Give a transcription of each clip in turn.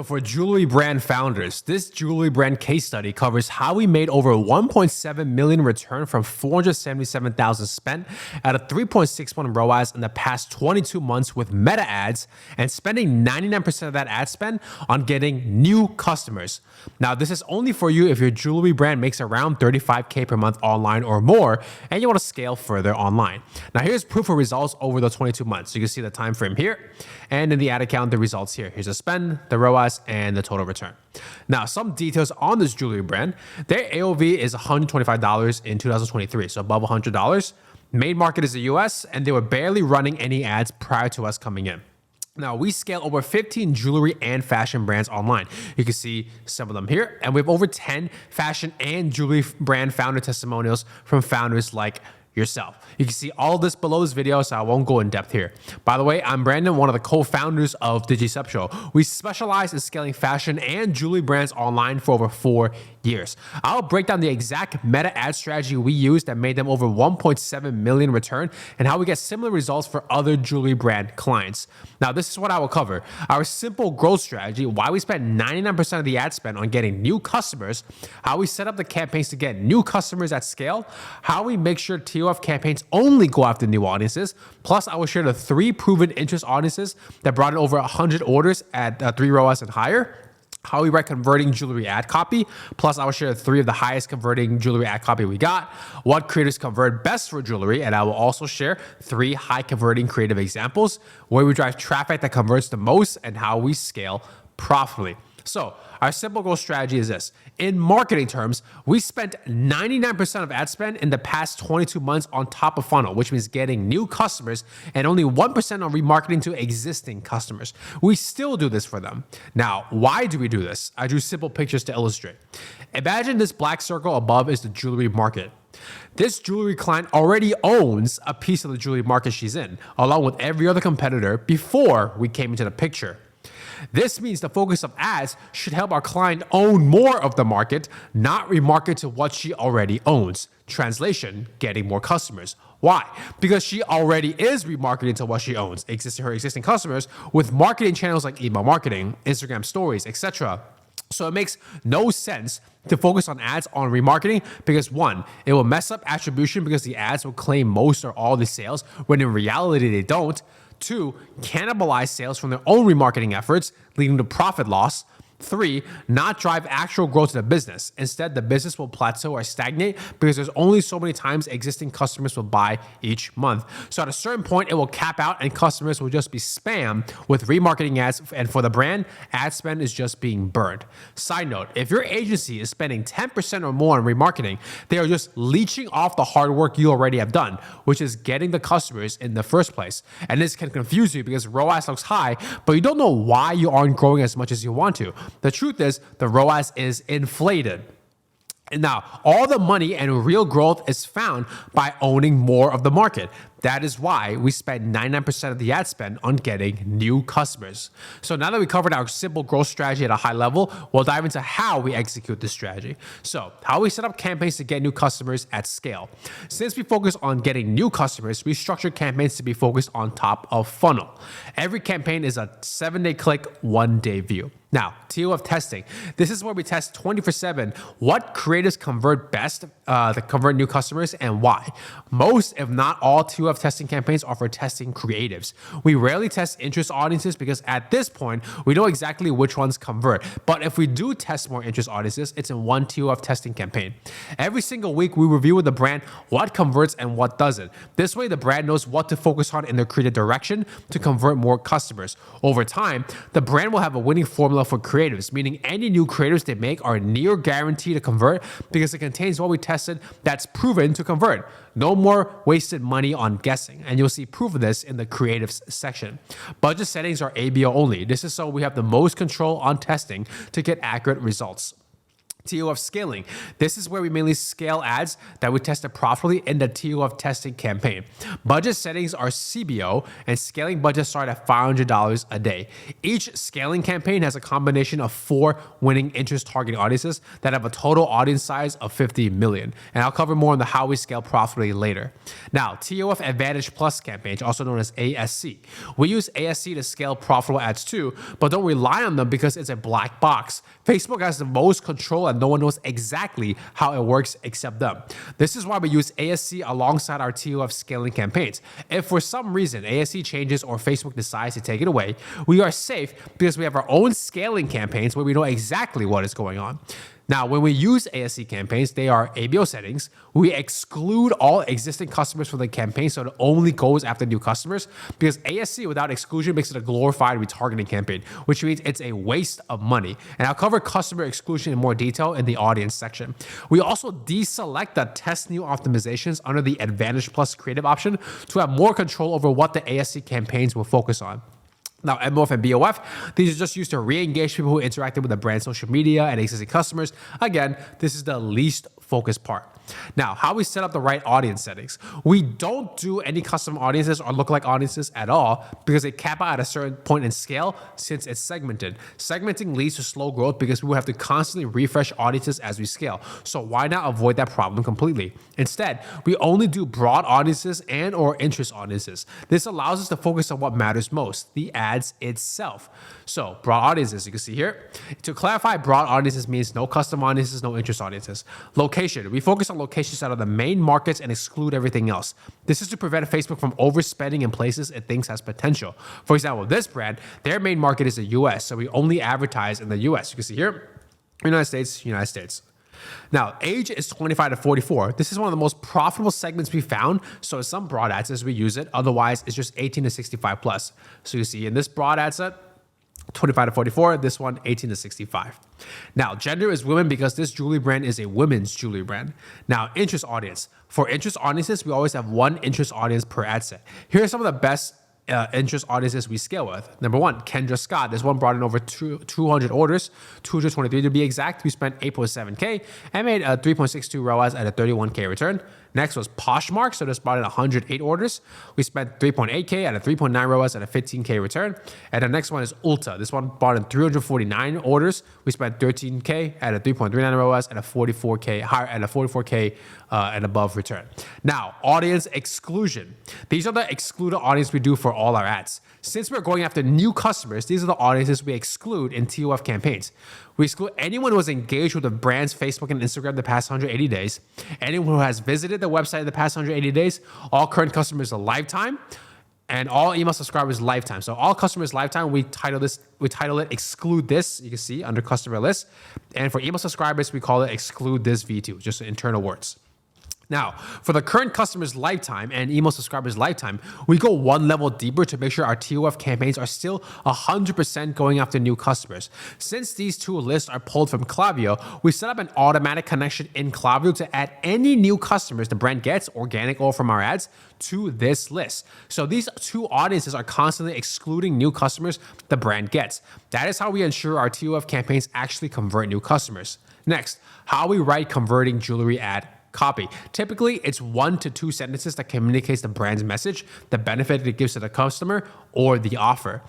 for jewelry brand founders, this jewelry brand case study covers how we made over 1.7 million return from 477,000 spent at a 3.61 ROAS in the past 22 months with Meta ads and spending 99% of that ad spend on getting new customers. Now, this is only for you if your jewelry brand makes around $35K per month online or more and you want to scale further online. Now, here's proof of results over the 22 months. You can see the time frame here, and in the ad account, the results here. Here's the spend, the ROAS, and the total return. Now, some details on this jewelry brand. Their AOV is $125 in 2023, so above $100. Main market is the US, and they were barely running any ads prior to us coming in. Now, we scale over 15 jewelry and fashion brands online. You can see some of them here, and we have over 10 fashion and jewelry brand founder testimonials from founders like yourself. You can see all this below this video, so I won't go in depth here. By the way, I'm Brandon, one of the co-founders of DigiSub Show. We specialize in scaling fashion and jewelry brands online for over 4 years. I'll break down the exact meta ad strategy we used that made them over 1.7 million return and how we get similar results for other jewelry brand clients. Now, this is what I will cover. Our simple growth strategy, why we spend 99% of the ad spend on getting new customers, how we set up the campaigns to get new customers at scale, how we make sure TOF campaigns only go after new audiences, plus I will share the 3 proven interest audiences that brought in over 100 orders at 3 ROAS and higher, how we write converting jewelry ad copy, plus I will share 3 of the highest converting jewelry ad copy we got, what creators convert best for jewelry, and I will also share 3 high converting creative examples where we drive traffic that converts the most and how we scale profitably. So our simple growth strategy is this. In marketing terms, we spent 99% of ad spend in the past 22 months on top of funnel, which means getting new customers, and only 1% on remarketing to existing customers. We still do this for them. Now, why do we do this? I drew simple pictures to illustrate. Imagine this black circle above is the jewelry market. This jewelry client already owns a piece of the jewelry market she's in, along with every other competitor before we came into the picture. This means the focus of ads should help our client own more of the market, not remarket to what she already owns. Translation, getting more customers. Why? Because she already is remarketing to what she owns, her existing customers, with marketing channels like email marketing, Instagram stories, etc. So it makes no sense to focus on ads on remarketing because 1, it will mess up attribution because the ads will claim most or all the sales when in reality they don't. 2, cannibalize sales from their own remarketing efforts, leading to profit loss. 3, not drive actual growth in the business. Instead, the business will plateau or stagnate because there's only so many times existing customers will buy each month. So at a certain point, it will cap out and customers will just be spammed with remarketing ads. And for the brand, ad spend is just being burned. Side note, if your agency is spending 10% or more on remarketing, they are just leeching off the hard work you already have done, which is getting the customers in the first place. And this can confuse you because ROAS looks high, but you don't know why you aren't growing as much as you want to. The truth is, the ROAS is inflated. And now, all the money and real growth is found by owning more of the market. That is why we spend 99% of the ad spend on getting new customers. So now that we covered our simple growth strategy at a high level, we'll dive into how we execute this strategy. So how we set up campaigns to get new customers at scale. Since we focus on getting new customers, we structure campaigns to be focused on top of funnel. Every campaign is a 7-day click, 1-day view. Now, TOF testing. This is where we test 24/7 what creators convert best, that convert new customers, and why. Most, if not all, TOF testing campaigns offer testing creatives. We rarely test interest audiences because at this point, we know exactly which ones convert. But if we do test more interest audiences, it's in one TOF testing campaign. Every single week, we review with the brand what converts and what doesn't. This way, the brand knows what to focus on in their creative direction to convert more customers. Over time, the brand will have a winning formula for creatives, meaning any new creatives they make are near guaranteed to convert because it contains what we tested that's proven to convert. No more wasted money on guessing, and you'll see proof of this in the creatives section. Budget settings are ABO only. This is so we have the most control on testing to get accurate results. TOF scaling. This is where we mainly scale ads that we tested properly in the TOF testing campaign. Budget settings are CBO, and scaling budgets start at $500 a day. Each scaling campaign has a combination of 4 winning interest targeting audiences that have a total audience size of 50 million. And I'll cover more on the how we scale profitably later. Now, TOF Advantage Plus campaigns, also known as ASC. We use ASC to scale profitable ads too, but don't rely on them because it's a black box. Facebook has the most control and no one knows exactly how it works except them. This is why we use ASC alongside our TOF scaling campaigns. If for some reason ASC changes or Facebook decides to take it away, we are safe because we have our own scaling campaigns where we know exactly what is going on. Now, when we use ASC campaigns, they are ABO settings. We exclude all existing customers from the campaign, so it only goes after new customers, because ASC without exclusion makes it a glorified retargeting campaign, which means it's a waste of money. And I'll cover customer exclusion in more detail in the audience section. We also deselect the test new optimizations under the Advantage Plus creative option to have more control over what the ASC campaigns will focus on. Now, MOF and BOF, these are just used to re-engage people who interacted with the brand social media and existing customers. Again, this is the least focused part. Now, how we set up the right audience settings. We don't do any custom audiences or lookalike audiences at all because they cap out at a certain point in scale since it's segmented. Segmenting leads to slow growth because we will have to constantly refresh audiences as we scale. So why not avoid that problem completely? Instead, we only do broad audiences and or interest audiences. This allows us to focus on what matters most, the ads itself. So broad audiences, you can see here. To clarify, broad audiences means no custom audiences, no interest audiences. Location, we focus on locations out of the main markets and exclude everything else. This is to prevent Facebook from overspending in places it thinks has potential. For example, this brand, their main market is the US, so we only advertise in the US. You can see here, United States, United States. Now, age is 25 to 44. This is one of the most profitable segments we found. So in some broad ad sets, we use it. Otherwise, it's just 18 to 65 plus. So you see in this broad ad set, 25 to 44, this one 18 to 65. Now, gender is women because this jewelry brand is a women's jewelry brand. Now, interest audience. For interest audiences, we always have one interest audience per ad set. Here are some of the best interest audiences we scale with. Number 1, Kendra Scott. This one brought in over 200 orders, 223 to be exact. We spent 8.7K and made a 3.62 ROAS at a 31K return. Next was Poshmark. So this brought in 108 orders. We spent 3.8K at a 3.9 ROAS at a 15K return. And the next one is Ulta. This one brought in 349 orders. We spent 13K at a 3.39 ROAS at a 44K higher at a 44K and above return. Now, audience exclusion. These are the excluded audience we do for all our ads. Since we're going after new customers, these are the audiences we exclude in TOF campaigns. We exclude anyone who has engaged with the brand's Facebook and Instagram the past 180 days, anyone who has visited the website in the past 180 days, all current customers a lifetime, and all email subscribers lifetime. So all customers lifetime, we title it exclude this, you can see under customer list. And for email subscribers, we call it exclude this V2, just internal words. Now, for the current customer's lifetime and email subscribers lifetime, we go one level deeper to make sure our TOF campaigns are still 100% going after new customers. Since these two lists are pulled from Klaviyo, we set up an automatic connection in Klaviyo to add any new customers the brand gets, organic or from our ads, to this list. So these two audiences are constantly excluding new customers the brand gets. That is how we ensure our TOF campaigns actually convert new customers. Next, how we write converting jewelry ad copy. Typically, it's 1 to 2 sentences that communicates the brand's message, the benefit it gives to the customer, or the offer.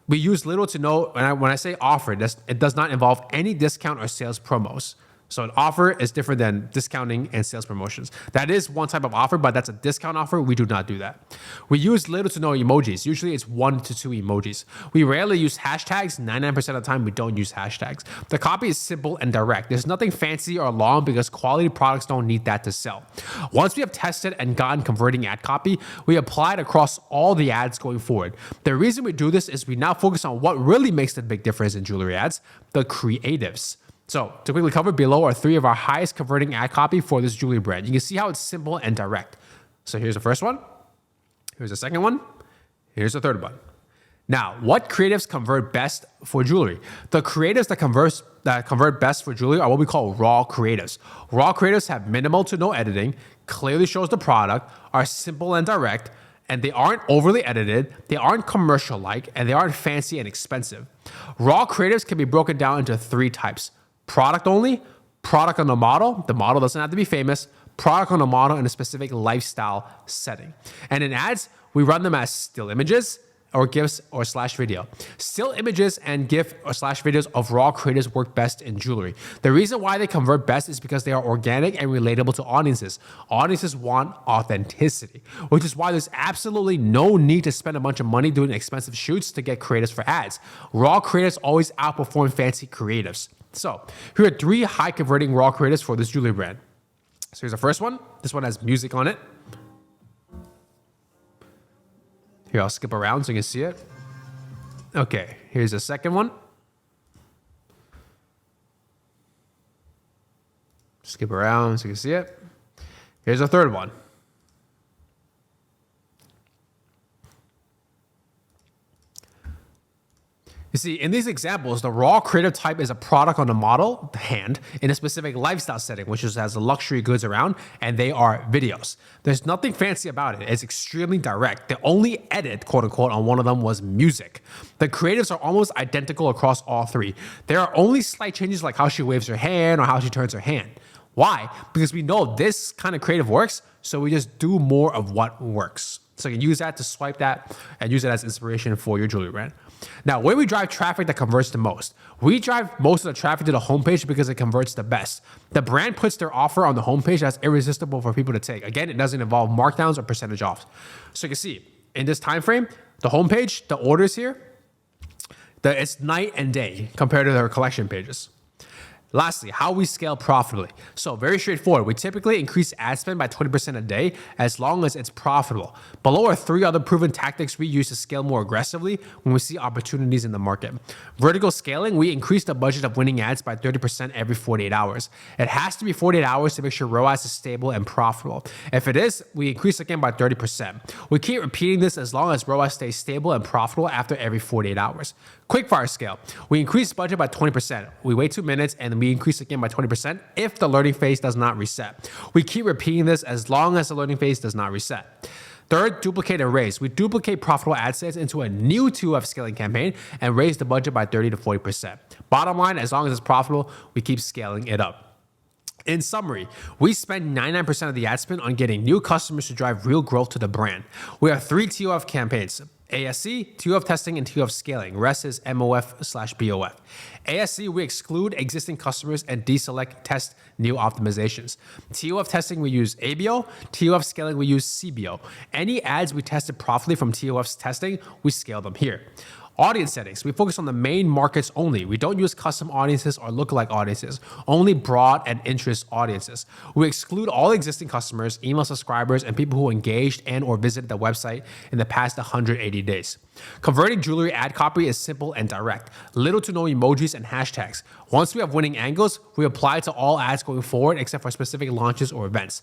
We use little to no, when I say offer, it does not involve any discount or sales promos. So an offer is different than discounting and sales promotions. That is one type of offer, but that's a discount offer. We do not do that. We use little to no emojis. Usually it's 1 to 2 emojis. We rarely use hashtags. 99% of the time, we don't use hashtags. The copy is simple and direct. There's nothing fancy or long because quality products don't need that to sell. Once we have tested and gotten converting ad copy, we apply it across all the ads going forward. The reason we do this is we now focus on what really makes the big difference in jewelry ads, the creatives. So to quickly cover, below are 3 of our highest converting ad copy for this jewelry brand. You can see how it's simple and direct. So here's the first one. Here's the second one. Here's the third one. Now, what creatives convert best for jewelry? The creatives that convert best for jewelry are what we call raw creatives. Raw creatives have minimal to no editing, clearly shows the product, are simple and direct, and they aren't overly edited, they aren't commercial-like, and they aren't fancy and expensive. Raw creatives can be broken down into 3 types: product only, product on the model. The model doesn't have to be famous. Product on a model in a specific lifestyle setting. And in ads, we run them as still images or GIFs or slash video. Still images and GIF or slash videos of raw creatives work best in jewelry. The reason why they convert best is because they are organic and relatable to audiences. Audiences want authenticity, which is why there's absolutely no need to spend a bunch of money doing expensive shoots to get creatives for ads. Raw creatives always outperform fancy creatives. So here are 3 high converting raw creatives for this jewelry brand. So here's the first one. This one has music on it. Here, I'll skip around so you can see it. Okay, here's the second one. Skip around so you can see it. Here's the third one. You see, in these examples, the raw creative type is a product on the model, the hand, in a specific lifestyle setting, which has the luxury goods around, and they are videos. There's nothing fancy about it. It's extremely direct. The only edit, quote unquote, on one of them was music. The creatives are almost identical across all 3. There are only slight changes like how she waves her hand or how she turns her hand. Why? Because we know this kind of creative works, so we just do more of what works. So you can use that to swipe that and use it as inspiration for your jewelry brand. Now, where we drive traffic that converts the most? We drive most of the traffic to the homepage because it converts the best. The brand puts their offer on the homepage that's irresistible for people to take. Again, it doesn't involve markdowns or percentage off. So you can see in this time frame, the homepage, the orders here, it's night and day compared to their collection pages. Lastly, how we scale profitably. So very straightforward. We typically increase ad spend by 20% a day as long as it's profitable. Below are 3 other proven tactics we use to scale more aggressively when we see opportunities in the market. Vertical scaling, we increase the budget of winning ads by 30% every 48 hours. It has to be 48 hours to make sure ROAS is stable and profitable. If it is, we increase again by 30%. We keep repeating this as long as ROAS stays stable and profitable after every 48 hours. Quickfire scale. We increase budget by 20%. We wait 2 minutes and we increase again by 20% if the learning phase does not reset. We keep repeating this as long as the learning phase does not reset. Third, duplicate and raise. We duplicate profitable ad sets into a new 2F scaling campaign and raise the budget by 30 to 40%. Bottom line, as long as it's profitable, we keep scaling it up. In summary, we spend 99% of the ad spend on getting new customers to drive real growth to the brand. We have 3 TOF campaigns: ASC, TOF testing, and TOF scaling. Rest is MOF/BOF. ASC, we exclude existing customers and deselect test new optimizations. TOF testing, we use ABO. TOF scaling, we use CBO. Any ads we tested profitably from TOF's testing, we scale them here. Audience settings. We focus on the main markets only. We don't use custom audiences or lookalike audiences, only broad and interest audiences. We exclude all existing customers, email subscribers, and people who engaged and or visited the website in the past 180 days. Converting jewelry ad copy is simple and direct. Little to no emojis and hashtags. Once we have winning angles, we apply it to all ads going forward except for specific launches or events.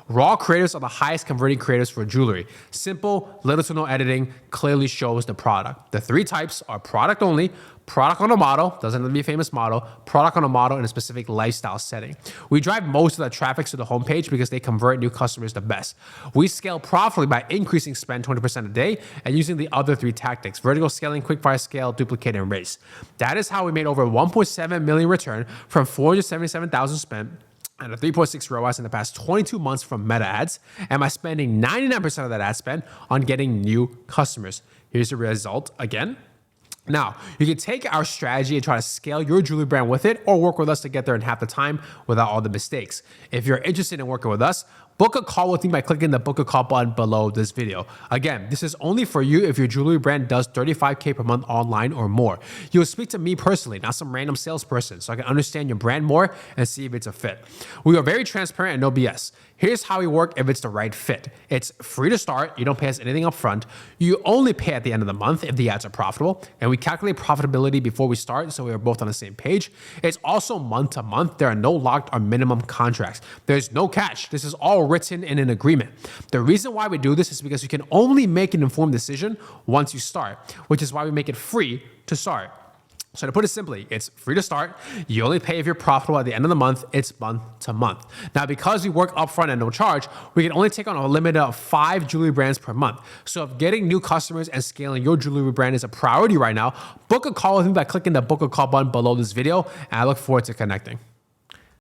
Raw creatives are the highest converting creatives for jewelry. Simple, little to no editing, clearly shows the product. The 3 types are product only, product on a model, doesn't have to be a famous model, product on a model in a specific lifestyle setting. We drive most of the traffic to the homepage because they convert new customers the best. We scale profitably by increasing spend 20% a day and using the other 3 tactics: vertical scaling, quickfire scale, duplicate, and raise. That is how we made over 1.7 million return from 477,000 spent and a 3.6 ROAS in the past 22 months from Meta ads, and by spending 99% of that ad spend on getting new customers. Here's the result again. Now, you can take our strategy and try to scale your jewelry brand with it, or work with us to get there in half the time without all the mistakes. If you're interested in working with us, book a call with me by clicking the book a call button below this video. Again, this is only for you if your jewelry brand does $35K per month online or more. You'll speak to me personally, not some random salesperson, so I can understand your brand more and see if it's a fit. We are very transparent and no BS. Here's how we work if it's the right fit. It's free to start. You don't pay us anything up front. You only pay at the end of the month if the ads are profitable. And we calculate profitability before we start so we are both on the same page. It's also month to month. There are no locked or minimum contracts. There's no catch. This is all written in an agreement. The reason why we do this is because you can only make an informed decision once you start, which is why we make it free to start. So to put it simply, it's free to start. You only pay if you're profitable at the end of the month. It's month to month. Now, because we work upfront and no charge, we can only take on a limit of 5 jewelry brands per month. So if getting new customers and scaling your jewelry brand is a priority right now, book a call with me by clicking the book a call button below this video, and I look forward to connecting.